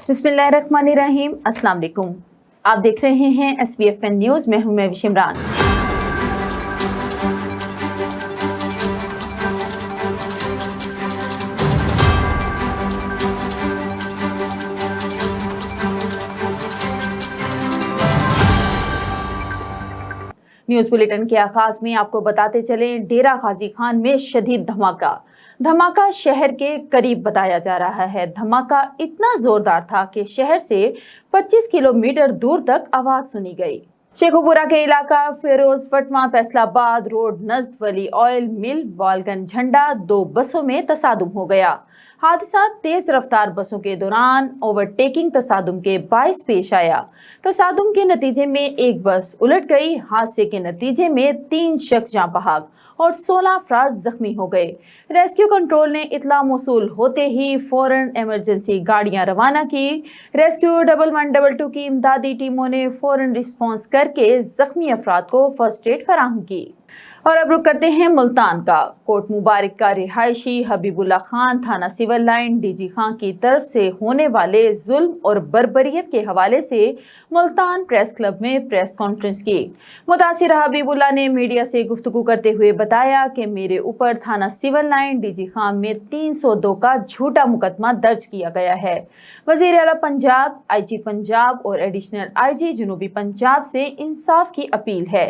बिस्मिल्लाहिर्रहमानिर्रहीम। अस्सलाम वालेकुम। आप देख रहे हैं SVFN न्यूज़ में हूं मैं विशिमरान। न्यूज़ बुलेटिन के आगाज में आपको बताते चलें, डेरा गाजी खान में शदीद धमाका शहर के करीब बताया जा रहा है। धमाका इतना जोरदार था कि शहर से 25 किलोमीटर दूर तक आवाज सुनी गई। शेखुपुरा के इलाका फिरोज फटवा फैसलाबाद रोड नज़द वली ऑयल मिल वालगन झंडा 2 बसों में तसादुम हो गया। हादसा तेज रफ्तार बसों के दौरान ओवरटेकिंग तसादुम के बाइस पेश आया। तसादुम के नतीजे में एक बस उलट गई। हादसे के नतीजे में 3 शख्स जाँ बहक और 16 अफराद जख्मी हो गए। रेस्क्यू कंट्रोल ने इतला मौसूल होते ही फौरन इमरजेंसी गाड़ियां रवाना की। रेस्क्यू 1112 की इमदादी टीमों ने फौरन रिस्पॉन्स करके जख्मी अफराद को फर्स्ट एड फराहम की। और अब रुक करते हैं मुल्तान का। कोट मुबारक का रिहायशी हबीबुल्ला खान थाना सिविल लाइन डीजी खान की तरफ से होने वाले जुल्म और बर्बरियत के हवाले से मुल्तान प्रेस क्लब में प्रेस कॉन्फ्रेंस की। मुतासिर हबीबुल्ला ने मीडिया से गुफ्तगू करते हुए बताया कि मेरे ऊपर थाना सिविल लाइन डीजी खान में 302 का झूठा मुकदमा दर्ज किया गया है। वजीर आला पंजाब, IG पंजाब और एडिशनल IG जनूबी पंजाब से इंसाफ की अपील है।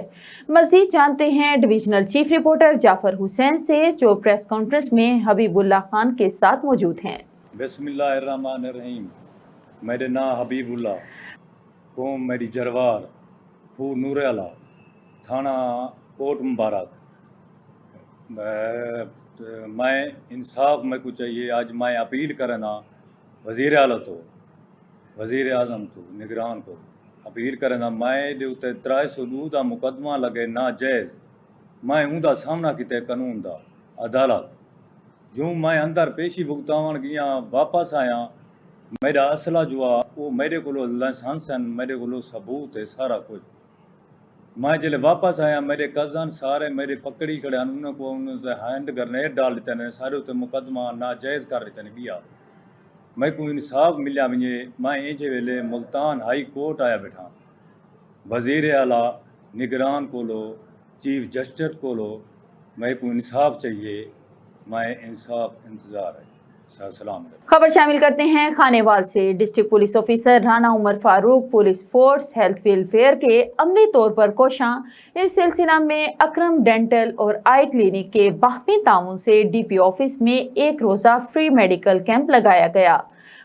मजीद जानते हैं divisional chief reporter Jafar Hussain से, जो प्रेस कॉन्फ्रेंस में हबीबुल्ला खान के साथ मौजूद हैं। बिस्मिल्लाहिर्रहमानिर्रहीम। मेरे नाम हबीबुल्ला, कौम मेरी जरवार, फू नूर अला, थाना कोट मुबारक। मैं इंसाफ में कुछ चाहिए। आज मैं अपील करना वजीर आला तो वजीर आजम तो निगरान को अपील करना, मैं जो 302 का मुकदमा लगे नाजायज़, मैं उनका सामना किया कानून का अदालत। जो मैं अंदर पेशी भुगतावन गया वापस आया, मेरा असला जो आ वो मेरे को लाइसेंस है, मेरे को सबूत है सारा कुछ। मैं जब वापस आया, मेरे कज़न सारे मेरे पकड़ी खड़े, उनको उनसे हैंड ग्रेनेड डाल देते हैं, सारे उत्ते मुकदमा नाजायज़ कर देते हैं गया। मैं को इंसाफ मिलिया मुझे। मैं इंजे वेले मुल्तान हाई कोर्ट आया बैठा, वजीर आला निगरान को लो, चीफ जस्टिस को लो, मैं को इंसाफ चाहिए। मैं इंसाफ इंतज़ार है। सलाम। खबर शामिल करते हैं खानेवाल से। District police officer Rana Umar Farooq police force health welfare के अमली तौर पर कोशां। इस सिलसिला में अकरम डेंटल और आई क्लिनिक के बाहमी ताउन से DP ऑफिस में एक रोज़ा फ्री मेडिकल कैंप लगाया गया।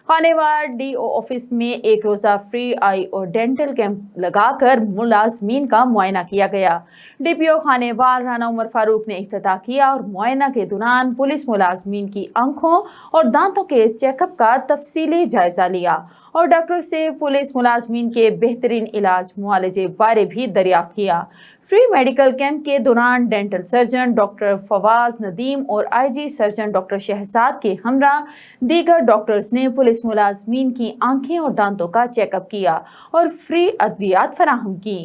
खानेवाल DO ऑफिस में एक रोज़ा फ्री आई और डेंटल कैंप लगाकर मुलाजमीन का मुआयना किया गया। DPO खानेवाल राना उमर फारूक ने इफ्तिताह किया और मुआयना के दौरान पुलिस मुलाजमीन की आंखों और दांतों के चेकअप का तफसीली जायजा लिया और डॉक्टर से पुलिस मुलाजमीन के बेहतरीन इलाज मुआलजे बारे भी दरियाफ्त किया। फ्री मेडिकल कैंप के दौरान dental surgeon doctor Fawaz Nadeem और IG सर्जन डॉक्टर शहजाद के हमरा दीगर डॉक्टर्स ने पुलिस मुलाजमीन की आंखें और दांतों का चेकअप किया और फ्री अद्वियात फराहम की।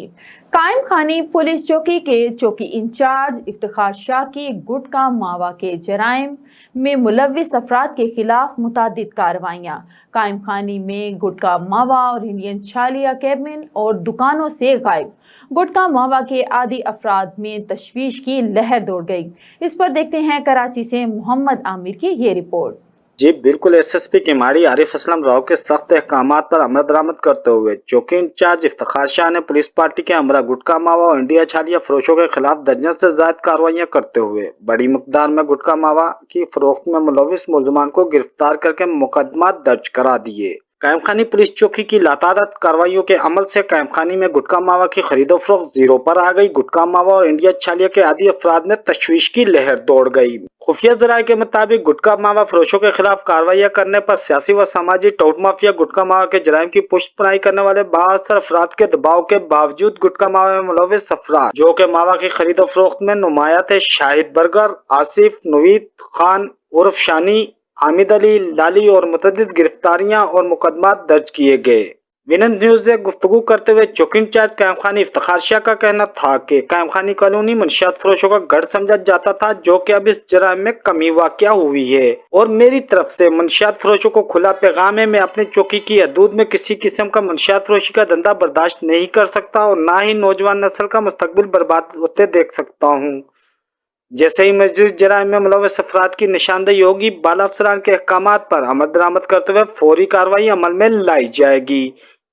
कायम खानी पुलिस चौकी के चौकी इंचार्ज इफ्तिखार शाह की गुटखा मावा के जराइम में मुलविस अफराद के खिलाफ मुतादिद कार्रवाइयाँ। कायम खानी में गुटखा मावा और इंडियन छालिया कैबिन और दुकानों से गायब गुटखा मावा के आदि अफराद में तशवीश की लहर दौड़ गई। इस पर देखते हैं कराची से मोहम्मद आमिर की ये रिपोर्ट। जी बिल्कुल। SSP केमाड़ी आरिफ असलम राव के सख्त अहकामात पर अमल दरामद करते हुए चौकी इंचार्ज इफ्तिखार शाह ने पुलिस पार्टी के हमरा गुटखा मावा और इंडिया छालिया फरोशों के खिलाफ दर्जन से ज्यादा कार्रवाइयां करते हुए बड़ी मकदार में गुटखा मावा की फरोख्त में मुलविस मुलजमान को गिरफ्तार करके मुकदमा दर्ज करा दिए। कायम खानी पुलिस चौकी की लातादाद कार्रवाइयों के अमल से कायम खानी में गुटखा मावा की खरीदो फरोख्त जीरो पर आ गई। गुटखा मावा और इंडिया छालिया के आदि अफराद में तशवीश की लहर दौड़ गई। खुफिया जराये के मुताबिक गुटखा मावा फरोशों के खिलाफ कार्रवाइयां करने पर सियासी व समाजी टोट माफिया गुटखा मावा के जराइम की पुष्ट पनाही करने वाले बाअसर अफराद के दबाव के बावजूद गुटखा मावा में मुलविस अफराद जो के मावा की खरीदो फरोख्त में नुमाया थे शाहिद बर्गर, आसिफ, नवीद खान उर्फ शानी, हामिद अली, लाली और मुतअद्दिद गिरफ्तारियां और मुकदमा दर्ज किए गए। विनन न्यूज से गुफ्तगू करते हुए चौकी इंचार्ज कायम खानी इफ्तिखार शाह का कहना था कि कायम खानी कॉलोनी मंशियात फरोशों का गढ़ समझा जाता था, जो कि अब इस जराइम में कमी वाक़या हुई है। और मेरी तरफ से मंशियात फरोशों को खुला पैगाम है, मैं अपनी चौकी की हदूद में किसी किस्म का मंशियात फरोशी का धंधा बर्दाश्त नहीं कर सकता और ना ही नौजवान नस्ल का मुस्तकबिल बर्बाद होते देख सकता हूँ। जैसे ही मजलिस जराइम में मुलव्वस अफराद की निशानदेही होगी, बाला अफसरान के अहकामात पर अमल दरामद करते हुए फौरी कार्रवाई अमल में लाई जाएगी।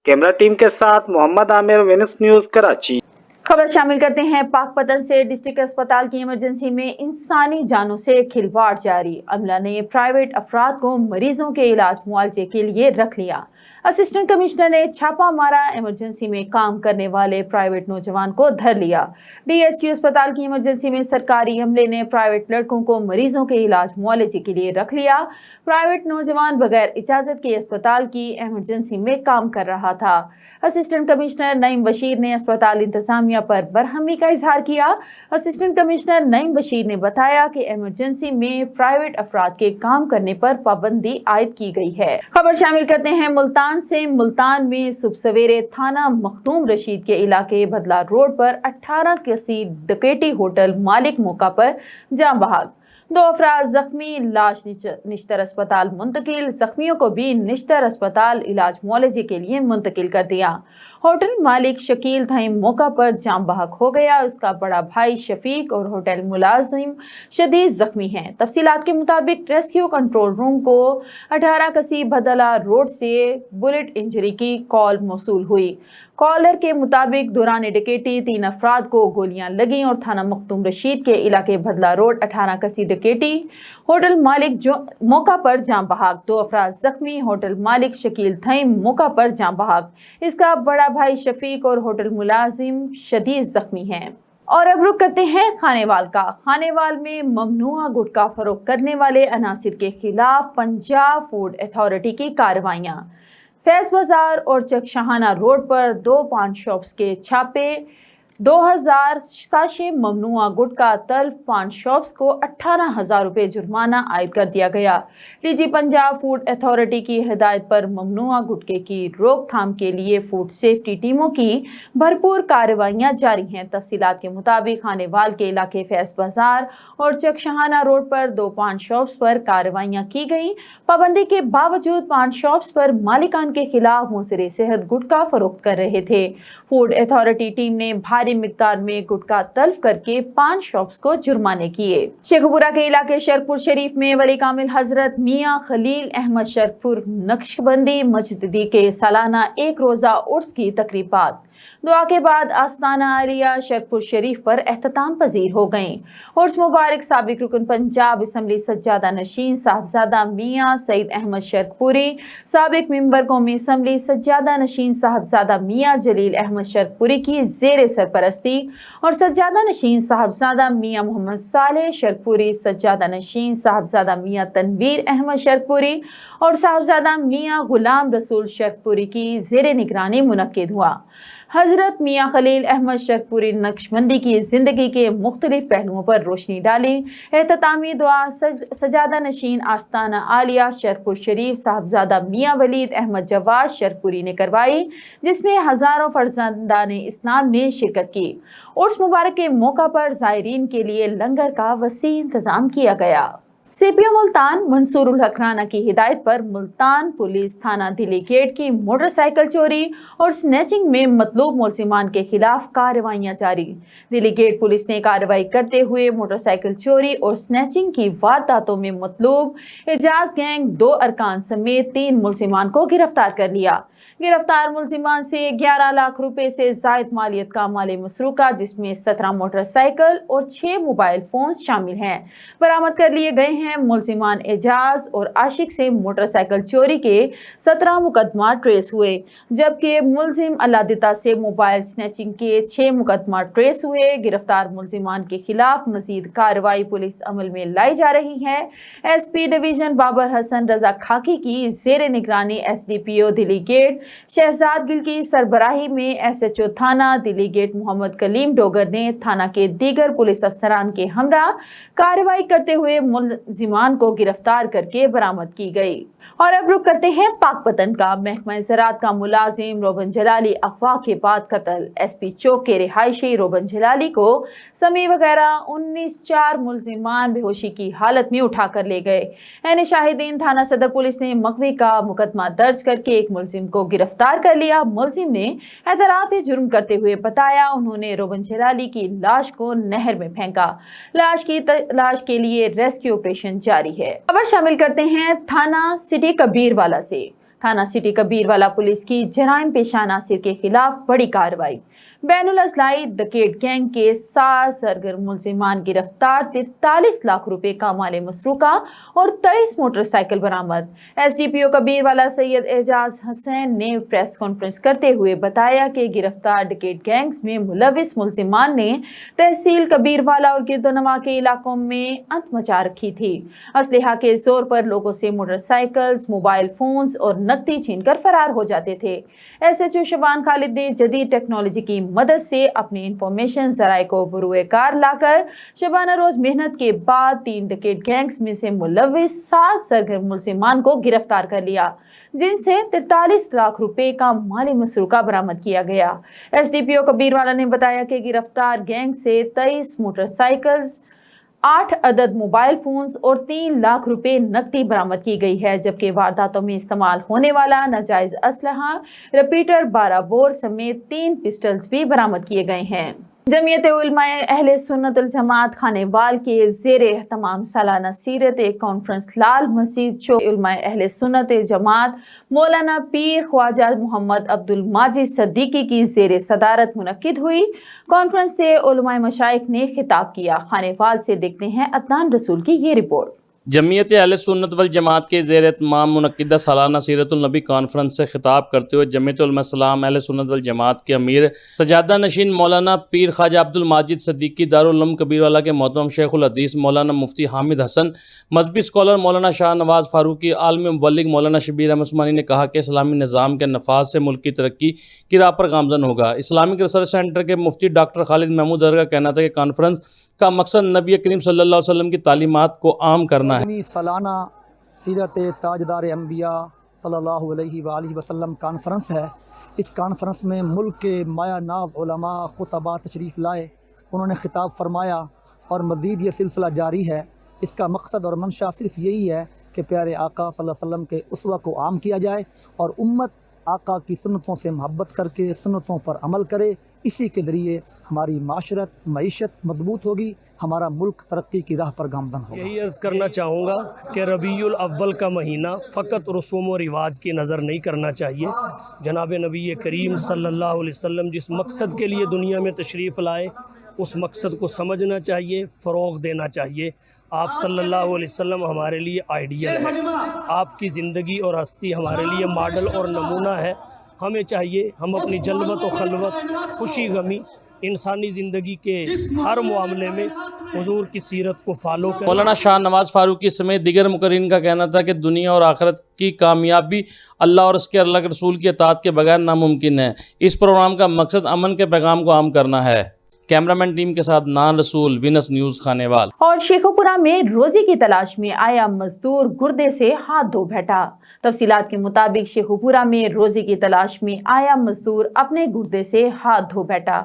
कैमरा टीम के साथ मोहम्मद आमिर, विनस न्यूज, कराची। खबर शामिल करते हैं पाकपतन से। डिस्ट्रिक्ट अस्पताल की इमरजेंसी में इंसानी जानों से खिलवाड़ जारी। अमला ने प्राइवेट अफराद को मरीजों के इलाज मुआवजे के लिए रख लिया। असिस्टेंट कमिश्नर ने छापा मारा, इमरजेंसी में काम करने वाले प्राइवेट नौजवान को धर लिया। डीएसक्यू अस्पताल की इमरजेंसी में सरकारी अमले ने प्राइवेट लड़कों को मरीजों के इलाज मुआवजे के लिए रख लिया। प्राइवेट नौजवान बगैर इजाजत के अस्पताल की इमरजेंसी में काम कर रहा था। असिस्टेंट कमिश्नर नईम बशीर ने अस्पताल इंतजामिया पर बरहमी का इजहार किया। असिस्टेंट कमिश्नर नईम बशीर ने बताया कि इमरजेंसी में प्राइवेट अफराद के काम करने पर पाबंदी आयद की गई है। खबर शामिल करते हैं मुल्तान से। मुल्तान में सुबह सवेरे थाना मखदूम रशीद के इलाके बदला रोड पर 18 कसी डकैती, होटल मालिक मौका पर जान बहक। 2 अफराद जख्मी, लाश निश्तर अस्पताल मुंतकिल। जख्मियों को भी निश्तर अस्पताल इलाज मुआवजे के लिए मुंतकिल कर दिया। होटल मालिक शकील थईम मौका पर जाम बहक हो गया। उसका बड़ा भाई शफीक और होटल मुलाजिम शदीद जख्मी हैं। तफसीलात के मुताबिक रेस्क्यू कंट्रोल रूम को 18 कसी बदला रोड से बुलेट इंजरी की कॉल मौसूल हुई। कॉलर के मुताबिक दौरान डकैती 3 अफराद को गोलियां लगीं और थाना मखदूम रशीद के इलाके बदला रोड 18 कसी डकैती, होटल मालिक जो मौका पर जान बहक। 2 अफराद जख्मी, होटल मालिक शकील थईम मौका पर जान बहक। इसका बड़ा भाई शफीक और होटल मुलाजिम शदीद जख्मी हैं। और अब रुक करते हैं खानेवाल का। खानेवाल में ममनुआ गुटखा फरोख्त करने वाले अनासिर के खिलाफ पंजाब फूड अथॉरिटी की कार्रवाइयाँ। फैज बाजार और चकशाहाना रोड पर 2 पान शॉप्स के छापे। 2000 साशे ममनुआ गुटखा तल्फ पान शॉप्स को 18,000 रुपये जुर्माना आयद कर दिया गया। डीजी पंजाब फूड अथॉरिटी की हिदायत पर ममनुआ गुटखे की रोकथाम के लिए फूड सेफ्टी टीमों की भरपूर कार्रवाइयाँ जारी हैं। तफसीलात के मुताबिक खानेवाल के इलाके फैज बाजार और चकशाहाना रोड पर 2 पान शॉप्स पर कार्रवाइयाँ की गई। पाबंदी के बावजूद पान शॉप्स पर मालिकान के खिलाफ मुसरे सेहत गुटखा फरोख्त कर रहे थे। फूड अथॉरिटी टीम ने भारी मिकदार में गुटखा तल्फ करके 5 शॉप्स को जुर्माने किए। शेखपुरा के इलाके शरफपुर शरीफ में वली कामिल हजरत मियां खलील अहमद शरफपुर नक्शबंदी मस्जिदी के सालाना 1 रोजा उर्स की तकरीबात दुआ के बाद आस्ताना आलिया शरफपुर शरीफ पर एहतताम पजीर हो गईं। उर्स मुबारक साबिक रुकन पंजाब असम्बली सज्जादा नशीन साहबजादा मियां सईद अहमद शरफपुरी, साबिक मेंबर कौमी असम्बली सज्जादा नशीन साहबजादा मियां जलील अहमद शरफपुरी की जेर सरपरस्ती और सज्जादा नशीन साहबजादा मियां मोहम्मद सालेह शरफपुरी, सज्जादा नशीन साहबजादा मियां तनवीर अहमद शरफपुरी और साहबजादा मियां गुलाम रसूल शरफपुरी की जेर निगरानी मुनक्किद हुआ। हजरत मियां खलील अहमद शरफपुरी नक्शबंदी की जिंदगी के मुख्तलिफ पहलुओं पर रोशनी डाली। एहततामी दुआ सजादा नशीन आस्ताना आलिया शरफपुर शरीफ साहबजादा मियां वलीद अहमद जवाद शरफपुरी ने करवाई, जिसमें हजारों फर्जंदाने इस्लाम ने शिरकत की। उर्स मुबारक के मौका पर ज़ायरीन के लिए लंगर का वसी इंतजाम किया गया। सीपीओ मुल्तान मंसूर उल हक राना की हिदायत पर मुल्तान पुलिस थाना दिल्ली गेट की मोटरसाइकिल चोरी और स्नैचिंग में मतलूब मुलजिमान के खिलाफ कार्रवाइयां जारी। दिल्ली गेट पुलिस ने कार्रवाई करते हुए मोटरसाइकिल चोरी और स्नैचिंग की वारदातों में मतलूब एजाज गैंग 2 अरकान समेत 3 मुलजिमान को गिरफ्तार कर लिया। गिरफ्तार मुलजिमान से 11 लाख रुपए से जायद मालियत का माल मसरूका, जिसमें 17 मोटरसाइकिल और 6 मोबाइल फोन शामिल हैं, बरामद कर लिए गए हैं। मुलजिमान एजाज और आशिक से मोटरसाइकिल चोरी के 17 मुकदमा ट्रेस हुए, जबकि मुलजिम अल्लादिता से मोबाइल स्नैचिंग के 6 मुकदमा ट्रेस हुए। गिरफ्तार मुलजिमान के खिलाफ मजीद कार्रवाई पुलिस अमल में लाई जा रही है। एसपी डिवीजन बाबर हसन रजा खाकी की जेर निगरानी SDPO Delhi gate head Shahzad Gill की सरबराही में SHO थाना दिल्ली गेट मोहम्मद कलीम डोगर ने थाना के दीगर पुलिस अफसरान के हमरा कार्रवाई करते हुए मुलजिमान को गिरफ्तार करके बरामद की गई। और अब रुक करते हैं पाकपतन का। महकमा ज़राअत का मुलाजिम रोबन जलाली अगवा के बाद कत्ल। SP चौक के रिहायशी रोबन जलाली को समी वगैरह 19 मुलजिमान बेहोशी की हालत में उठा कर ले गए। ऐन शाहिदीन थाना सदर पुलिस ने मकवी का मुकदमा दर्ज करके एक मुलजिम को गिरफ्तार कर लिया। मुलजिम ने एतराफ़ जुर्म करते हुए बताया उन्होंने रोबन जलाली की लाश को नहर में फेंका। लाश की तलाश के लिए रेस्क्यू ऑपरेशन जारी है। खबर शामिल करते हैं थाना सिटी कबीरवाला से। थाना सिटी कबीरवाला पुलिस की जराइम पेशा नासिर के खिलाफ बड़ी कार्रवाई। बैनुल असलाई डकैत गैंग के 7 सरगर्म मुलजिमान गिरफ्तार। 43 लाख रुपए का माल मसरूका और 23 मोटरसाइकिल बरामद। SDPO कबीरवाला सैयद एजाज हसैन ने प्रेस कॉन्फ्रेंस करते हुए बताया कि गिरफ्तार डकैत गैंग्स में मुलविस मुलजिमान ने तहसील कबीरवाला और गिरदोनवा के इलाकों में अंत मचा रखी थी। असलहा के जोर पर लोगों से मोटरसाइकिल्स, मोबाइल फोन्स और नकदी छीनकर फरार हो जाते थे। SHO शबान खालिद ने जदीद टेक्नोलॉजी की मदद से अपनी इंफॉर्मेशन जराए को बरूए कार लाकर शबाना रोज मेहनत के बाद 3 डकैत गैंग्स में से मुलविस 7 सरगर्म मुलजिमान को गिरफ्तार कर लिया, जिनसे 43 लाख रुपए का माली मसरूका बरामद किया गया। SDPO कबीरवाला ने बताया कि गिरफ्तार गैंग से 23 मोटरसाइकिल्स, 8 अदद मोबाइल फोन्स और 3 लाख रुपए नकदी बरामद की गई है, जबकि वारदातों में इस्तेमाल होने वाला नाजायज असलहा, रिपीटर, 12 बोर समेत 3 पिस्टल्स भी बरामद किए गए हैं। जमीयत उलमाए अहले सुन्नत वल जमात खानेवाल के ज़ेरे तमाम सालाना सीरत एक कॉन्फ्रेंस लाल मस्जिद चौक उलमाए अहले सुन्नत जमात मौलाना पीर ख्वाजा मोहम्मद अब्दुल माजिद सद्दीकी की ज़ेरे सदारत मुनक्किद हुई। कॉन्फ्रेंस से उलमाए मशाइख ने खिताब किया। खानेवाल से देखते हैं अदनान रसूल की ये रिपोर्ट। जमीयत अहले सुन्नत वल जमात के ज़ेर एहतमाम मुनक्किदा सालाना सीरतुल नबी कॉन्फ्रेंस से खिताब करते हुए जमीयत उलमा इस्लाम अहले सुन्नत वल जमात के अमीर सजादा नशीन मौलाना पीर ख्वाजा अब्दुल माजिद सद्दीकी दारुल उलूम कबीरवाला के मोहतरम शेखुल हदीस मौलाना मुफ्ती हामिद हसन, मजहबी स्कॉलर मौलाना शाह नवाज़ फारूकी, आलमी मुबल्लिग मौलाना शबीर अहमद उस्मानी ने कहा कि इस्लामी निज़ाम के नफाज से मुल्क की तरक्की की राह पर गामजन होगा। इस्लामिक रिसर्च सेंटर के मुफ्ती डॉक्टर खालिद महमूद अज़हर का कहना था कि कॉन्फ्रेंस का मकसद नबी करीम सल्लल्लाहु अलैहि वसल्लम की तालीमात को आम करना है। सालाना सीरत ताजदार अंबिया सल्लल्लाहु अलैहि वसल्लम कॉन्फ्रेंस है। इस कॉन्फ्रेंस में मुल्क के माया नाव उलमा खुतबा तशरीफ़ लाए, उन्होंने खिताब फरमाया और मज़ीद ये सिलसिला जारी है। इसका मकसद और मंशा सिर्फ यही है कि प्यारे आका सल्लल्लाहु अलैहि वसल्लम के उसवा को आम किया जाए और उम्मत आका की सुन्नतों से मोहब्बत करके सुन्नतों पर अमल करे। इसी के ज़रिए हमारी माशरत मईशत मजबूत होगी, हमारा मुल्क तरक्की की राह पर गामजन होगा। यही अर्ज़ करना चाहूँगा कि रबीउल अव्वल का महीना फ़कत रसूम व रिवाज की नज़र नहीं करना चाहिए। जनाब नबी करीम सल्लल्लाहु अलैहि वसल्लम जिस मकसद के लिए दुनिया में तशरीफ़ लाए उस मकसद को समझना चाहिए, फ़रोग़ देना चाहिए। आप सल्लल्लाहु अलैहि वसल्लम हमारे लिए आइडियल है, आपकी ज़िंदगी और हस्ती हमारे लिए मॉडल और नमूना है। हमें चाहिए हम अपनी जल्वत व खलवत, खुशी गमी, इंसानी ज़िंदगी के हर मामले में हुजूर की सीरत को फॉलो करें। मौलाना शाह नवाज़ फारूकी समेत दीगर मुकर्रीन का कहना था कि दुनिया और आखिरत की कामयाबी अल्लाह और उसके अल्लाह के रसूल की अताअत के बगैर नामुमकिन है। इस प्रोग्राम का मकसद अमन के पैगाम को आम करना है। कैमरामैन टीम के साथ नान रसूल, विनस न्यूज़ खानेवाल। और शेखोपुरा में रोजी की तलाश में आया मजदूर गुर्दे से हाथ धो बैठा। तफसीलात के मुताबिक शेखोपुरा में रोजी की तलाश में आया मजदूर अपने गुर्दे से हाथ धो बैठा।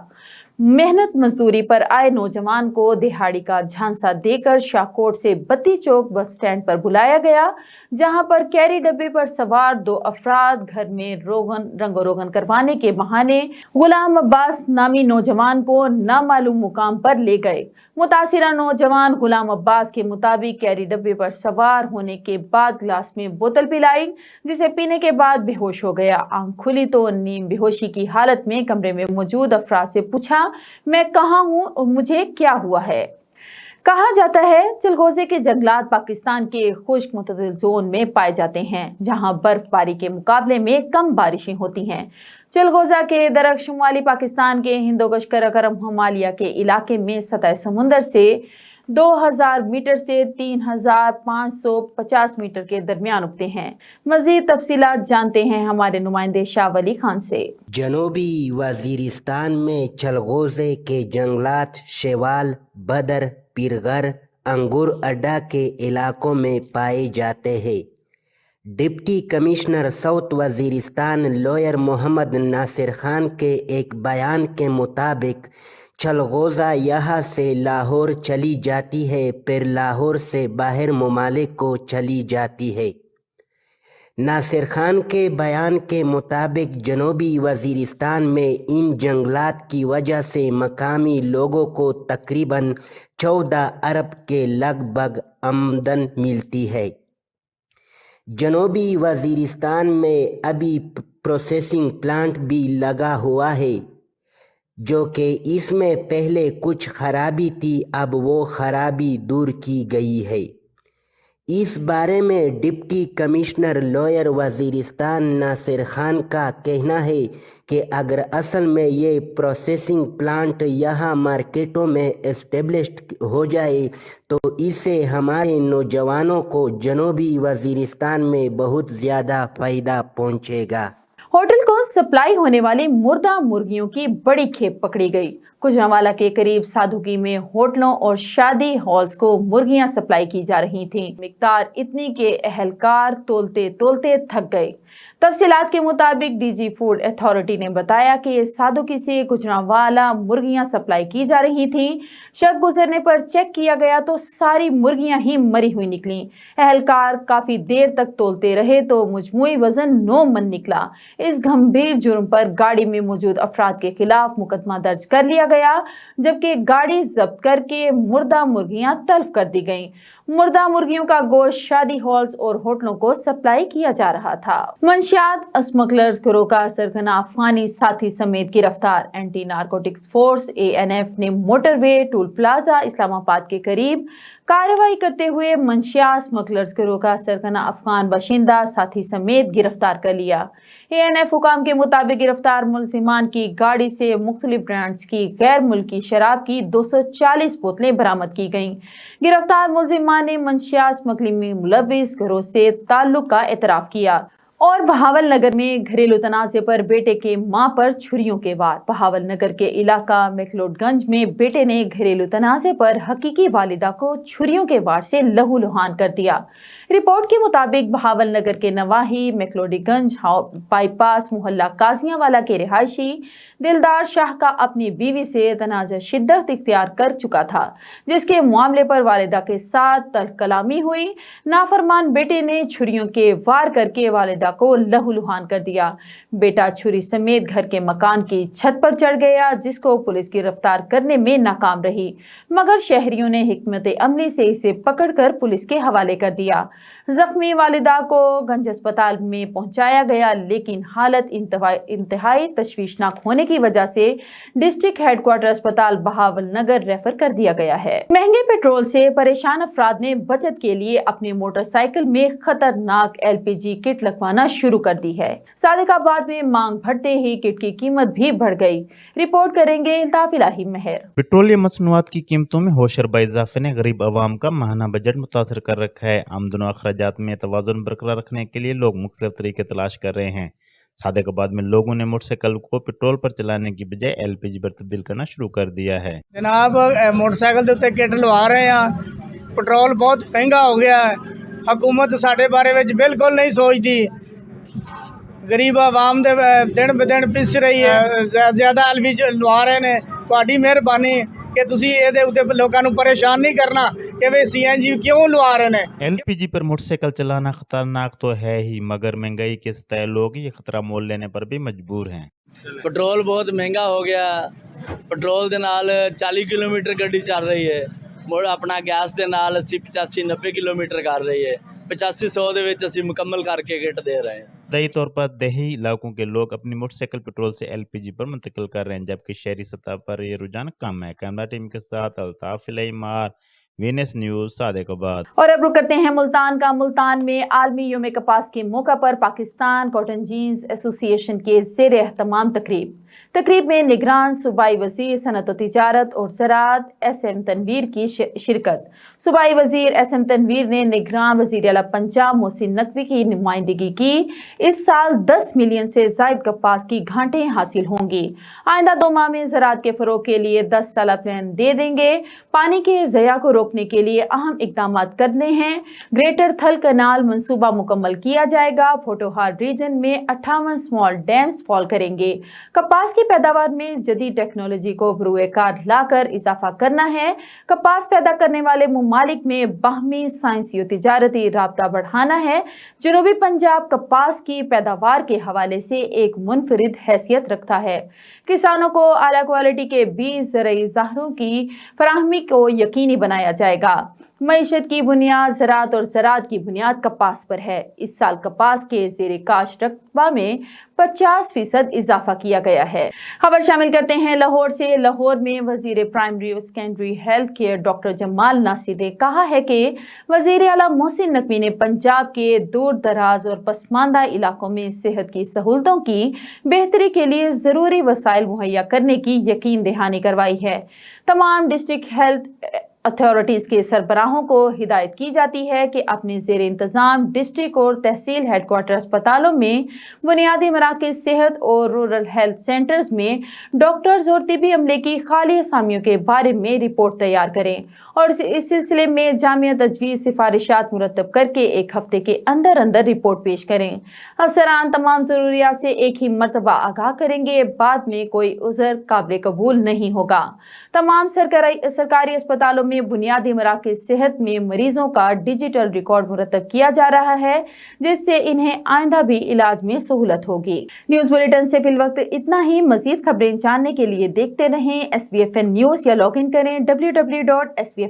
मेहनत मजदूरी पर आए नौजवान को दिहाड़ी का झांसा देकर शाहकोट से बत्ती चौक बस स्टैंड पर बुलाया गया, जहां पर कैरी डब्बे पर सवार 2 अफराद घर में रंगोरोगन करवाने के बहाने गुलाम अब्बास नामी नौजवान को नामालूम मुकाम पर ले गए। मुतासिरा नौजवान गुलाम अब्बास के मुताबिक कैरी डब्बे पर सवार होने के बाद गिलास में बोतल पिलाई, जिसे पीने के बाद बेहोश हो गया। आंख खुली तो नीम बेहोशी की हालत में कमरे में मौजूद अफराद से पूछा, मैं कहाँ हूँ और मुझे क्या हुआ है। कहा जाता है चिलगोजे के जंगलात पाकिस्तान के खुश्क मुतदिल जोन में पाए जाते हैं, जहां बर्फबारी के मुकाबले में कम बारिशें होती हैं। चिलगोजा के दरख्त शुमाली पाकिस्तान के हिंदो कशकर करम हिमालय के इलाके में सतह समुंदर से 2000 मीटर से 3550 मीटर के दरमियान उगते हैं। मजीद तफसीलात जानते हैं हमारे नुमाइंदे शाह वली खान से। जनूबी वजीरिस्तान में चलगोजे के जंगलात शेवाल, बदर, पीरगर, अंगूर अड्डा के इलाकों में पाए जाते हैं। Deputy commissioner south Waziristan lower Mohammad Nasir Khan के एक बयान के मुताबिक चलगोजा यहाँ से लाहौर चली जाती है, फिर लाहौर से बाहर ममालिक को चली जाती है। नासिर खान के बयान के मुताबिक जनूबी वजीरिस्तान में इन जंगलात की वजह से मकामी लोगों को तकरीबन 14 अरब के लगभग आमदन मिलती है। जनूबी वजीरिस्तान में अभी प्रोसेसिंग प्लांट भी लगा हुआ है, जो कि इसमें पहले कुछ खराबी थी, अब वो खराबी दूर की गई है। इस बारे में deputy commissioner lower Waziristan Nasir Khan का कहना है कि अगर असल में ये प्रोसेसिंग प्लांट यहाँ मार्केटों में एस्टेब्लिश्ड हो जाए तो इससे हमारे नौजवानों को जनूबी वजीरिस्तान में बहुत ज़्यादा फ़ायदा पहुँचेगा। होटल को सप्लाई होने वाली मुर्दा मुर्गियों की बड़ी खेप पकड़ी गई। गुजरांवाला के करीब सादुकी में होटलों और शादी हॉल्स को मुर्गियां सप्लाई की जा रही थीं। मिकदार इतनी के अहलकार तोलते तोलते थक गए। तफसीलात के मुताबिक डीजी फूड अथॉरिटी ने बताया कि सादुकी से गुजरांवाला मुर्गियां सप्लाई की जा रही थीं। शक गुजरने पर चेक किया गया तो सारी मुर्गियां ही मरी हुई निकली। अहलकार काफी देर तक तोलते रहे तो मजमूई वजन 9 मन निकला। इस गंभीर जुर्म पर गाड़ी में मौजूद अफराद के खिलाफ मुकदमा दर्ज कर लिया गया, जबकि गाड़ी जब्त करके मुर्दा मुर्गियां तल्फ कर दी गईं। मुर्दा मुर्गियों का गोश्त शादी हॉल्स और होटलों को सप्लाई किया जा रहा था। मंशियात स्मगलर्स गिरोह का सरगना अफगानी साथी समेत गिरफ्तार। एंटी नारकोटिक्स फोर्स ANF ने मोटरवे टोल प्लाजा इस्लामाबाद के करीब कार्रवाई करते हुए मंशियात स्मगलर्स गिरोह का सरगना अफगान बाशिंदा साथी समेत गिरफ्तार कर लिया। ANF हुकाम के मुताबिक गिरफ्तार मुलजिमान की गाड़ी से मुख्तलिफ ब्रांड्स की गैर मुल्की शराब की 240 बोतलें बरामद की गईं। गिरफ्तार मुलजिमान ने मंशियात स्मगलिंग में मुलव्विस गिरोह से ताल्लुक का एतराफ़ किया। और बहावल नगर में घरेलू तनाज़े पर बेटे के मां पर छुरियों के वार। बहावल नगर के इलाका मैकलोडगंज में बेटे ने घरेलू तनाज़े पर हकीकी वालिदा को छुरियों के वार से लहूलुहान कर दिया। रिपोर्ट के मुताबिक बहावल नगर के नवाही मैकलोडगंज बाईपास मोहल्ला काजियावाला के रिहायशी दिलदार शाह का अपनी बीवी से तनाज़ा शिद्दत इख्तियार कर चुका था, जिसके मामले पर वालिदा के साथ तल्ख कलामी हुई। नाफरमान बेटे ने छुरियों के वार करके वालिदा को लहूलुहान कर दिया। बेटा छुरी समेत घर के मकान की छत पर चढ़ गया, जिसको पुलिस गिरफ्तार करने में नाकाम रही, मगर शहरियों ने हिकमत अमली से इसे पकड़कर पुलिस के हवाले कर दिया। जख्मी वालिदा को गंज अस्पताल में पहुंचाया गया, लेकिन हालत इंतहाई तशवीशनाक होने की वजह से डिस्ट्रिक्ट हेडक्वार्टर अस्पताल बहावल नगर रेफर कर दिया गया है। महंगे पेट्रोल से परेशान अफराद ने बचत के लिए अपने मोटरसाइकिल में खतरनाक LPG किट लगवाना शुरू कर दी है। सादिकाबाद में मांग बढ़ते ही किट की कीमत भी बढ़ गई। रिपोर्ट करेंगे इल्ताफ इलाही मेहर। पेट्रोलियम मसनूआत की कीमतों में होशरबा इजाफे ने गरीब आवाम का माहाना बजट मुतासर कर रखा है। आमदन और अखराजात में तवाज़ुन बरकरार रखने के लिए लोग मुख्तलिफ तरीके तलाश कर रहे हैं। सादिकाबाद में लोगों ने मोटरसाइकिल को पेट्रोल पर चलाने की बजाय LPG पर तब्दील करना शुरू कर दिया है। जनाब मोटरसाइकिल के उत्ते किट लवा रहे हैं। पेट्रोल बहुत महंगा हो गया है। हुकूमत साडे बारे में बिल्कुल नहीं सोचती। गरीब आवाम दे दिन ब दिन पिस रही है। ज़्यादा LPG लवा रहे ने। तुहाडी मेहरबानी कि तुसी ਇਹਦੇ ਉੱਤੇ ਲੋਕਾਂ ਨੂੰ परेशान नहीं करना कि वे CNG क्यों लवा रहे ने। LPG पर मोटरसाइकिल चलाना खतरनाक तो है ही, मगर महंगाई के सताए लोग ये खतरा मोल लेने पर भी मजबूर हैं। पेट्रोल बहुत महंगा हो गया। पेट्रोल ਦੇ ਨਾਲ 40 किलोमीटर ਗੱਡੀ ਚੱਲ ਰਹੀ ਹੈ। ਮੁੜ ਆਪਣਾ ਗੈਸ ਦੇ ਨਾਲ 80 85 90 किलोमीटर कर रही है। 8500 ਦੇ ਵਿੱਚ ਅਸੀਂ ਮੁਕੰਮਲ ਕਰਕੇ किट दे रहे हैं। दाई तौर पर देही इलाकों के लोग अपनी मोटरसाइकिल पेट्रोल से LPG पर मुंतकिल कर रहे हैं, जबकि शहरी सतह पर ये रुझान कम है। कैमरा टीम के साथ अल्ताफ इलाहीमार, वीनस न्यूज़, सादिकाबाद। और अब रुक करते हैं मुल्तान का। मुल्तान में आलमी योम कपास के मौका पर पाकिस्तान कॉटन जीन्स एसोसिएशन के ज़ेर एहतमाम तकरीब। तकरीब में निगरान सूबाई वजीर सनत व तिजारत और ज़राअत SM तनवीर की शिरकत। सूबाई वजीर SM तनवीर ने निगरान वजीर आला पंजाब मोहसिन नकवी की नुमाइंदगी की। इस साल 10 मिलियन से ज़ायद कपास की घाटें हासिल होंगी। आइंदा 2 माह में ज़राअत के फ़रोग़ के लिए 10 साला प्लान दे देंगे। पानी के ज़या को रोकने के लिए अहम इक़दाम करने हैं। ग्रेटर थल कनाल मंसूबा मुकम्मल किया जाएगा। फोटोहार रीजन में 58 स्मॉल डैम्स फॉल करेंगे। कपास की पैदावार में जदीद टेक्नोलॉजी को बरूए कार लाकर इजाफा करना है। कपास पैदा करने वाले मुमालिक में बाहमी साइंसी और तिजारती राब्ता बढ़ाना है। जनूबी पंजाब कपास की पैदावार के हवाले से एक मुनफरिद हैसियत रखता है। किसानों को आला क्वालिटी के बीज ज़रई ज़ाहरों की फराहमी को यकीनी बनाया जाएगा। मईशत की बुनियाद ज़राअत और ज़राअत की बुनियाद कपास पर है। इस साल कपास के ज़ेरे काश्त रकबा में 50% इजाफा किया गया है। खबर शामिल करते हैं लाहौर से। लाहौर में वजीर प्राइमरी और secondary health care doctor Jamal Nasir ने कहा है कि वजीर आला मोहसिन नकवी ने पंजाब के दूर दराज और पसमानदा इलाकों में सेहत की सहूलतों की बेहतरी के लिए ज़रूरी वसाइल मुहैया करने की यकीन दहानी करवाई है। तमाम डिस्ट्रिक्ट हेल्थ अथॉरिटीज़ के सरबराहों को हिदायत की जाती है कि अपने ज़ेर इंतज़ाम डिस्ट्रिक्ट और तहसील हेडक्वार्टर अस्पतालों में बुनियादी मराकज़ सेहत और रूरल हेल्थ सेंटर्स में डॉक्टर्स और तिबी अमले की खाली असामियों के बारे में रिपोर्ट तैयार करें और इस सिलसिले में जामिया तजवीज़ सिफारिशात मुरतब करके 1 हफ्ते के अंदर अंदर रिपोर्ट पेश करें। अफसरान तमाम ज़रूरियात से एक ही मरतबा आगाह करेंगे। बाद में कोई उज़र काबिल कबूल नहीं होगा। तमाम सरकारी अस्पतालों में बुनियादी मराकज़ सेहत में मरीजों का डिजिटल रिकॉर्ड मुरतब किया जा रहा है, जिससे इन्हें आइंदा भी इलाज में सहूलत होगी। न्यूज़ बुलेटिन से फिल वक्त इतना ही। मज़ीद खबरें जानने के लिए देखते रहें SVFN न्यूज़ या लॉग इन करें www.svfnnews.com।